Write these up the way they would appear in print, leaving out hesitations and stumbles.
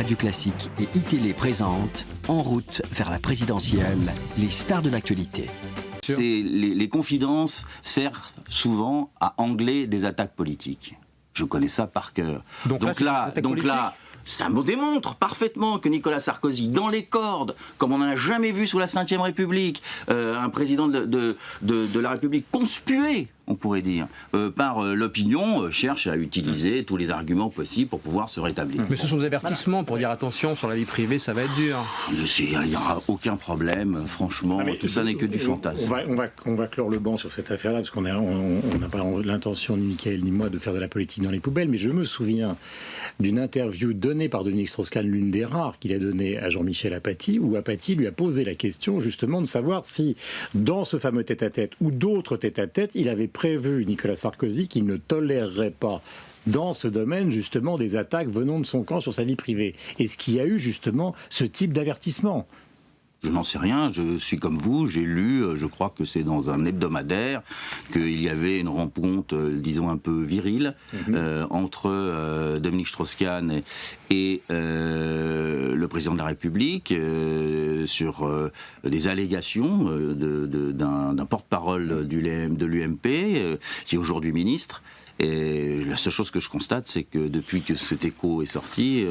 Radio Classique et iTélé présentent En route vers la présidentielle, les stars de l'actualité. Les confidences servent souvent à angler des attaques politiques. Je connais ça par cœur. Donc là, ça me démontre parfaitement que Nicolas Sarkozy, dans les cordes, comme on n'en a jamais vu sous la Ve République, un président de la République conspué, on pourrait dire, par l'opinion, cherche à utiliser tous les arguments possibles pour pouvoir se rétablir. Mais ce sont des avertissements pour dire attention, sur la vie privée, ça va être dur. Il n'y aura aucun problème, franchement, tout ça n'est que du fantasme. On va clore le banc sur cette affaire-là, parce qu'on n'a pas l'intention, ni Mickaël ni moi, de faire de la politique dans les poubelles, mais je me souviens d'une interview donnée par Dominique Strauss-Kahn, l'une des rares qu'il a donnée à Jean-Michel Apathy, où Apathy lui a posé la question justement de savoir si, dans ce fameux tête-à-tête ou d'autres tête-à-tête, il avait prévu, Nicolas Sarkozy, qu'il ne tolérerait pas dans ce domaine, justement, des attaques venant de son camp sur sa vie privée. Est-ce qu'il y a eu, justement, ce type d'avertissement ? Je n'en sais rien, je suis comme vous, j'ai lu, je crois que c'est dans un hebdomadaire, qu'il y avait une rencontre, disons, un peu virile, entre Dominique Strauss-Kahn et le président de la République sur des allégations d'un porte-parole de l'UMP, qui est aujourd'hui ministre. Et la seule chose que je constate, c'est que depuis que cet écho est sorti,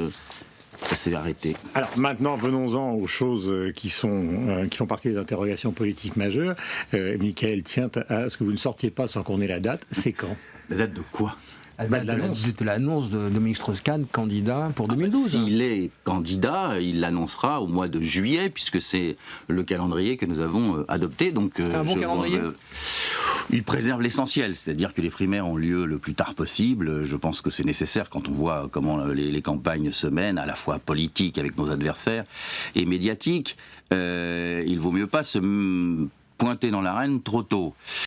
ça s'est arrêté. Alors maintenant, venons-en aux choses qui font partie des interrogations politiques majeures. Mickaël tient à ce que vous ne sortiez pas sans qu'on ait la date. C'est quand ? La date de quoi ? De l'annonce de Dominique Strauss-Kahn, candidat pour 2012. S'il est candidat, il l'annoncera au mois de juillet, puisque c'est le calendrier que nous avons adopté. Donc, c'est un bon calendrier. Il préserve l'essentiel, c'est-à-dire que les primaires ont lieu le plus tard possible. Je pense que c'est nécessaire quand on voit comment les campagnes se mènent, à la fois politiques avec nos adversaires et médiatiques. Il vaut mieux pas se pointer dans l'arène trop tôt.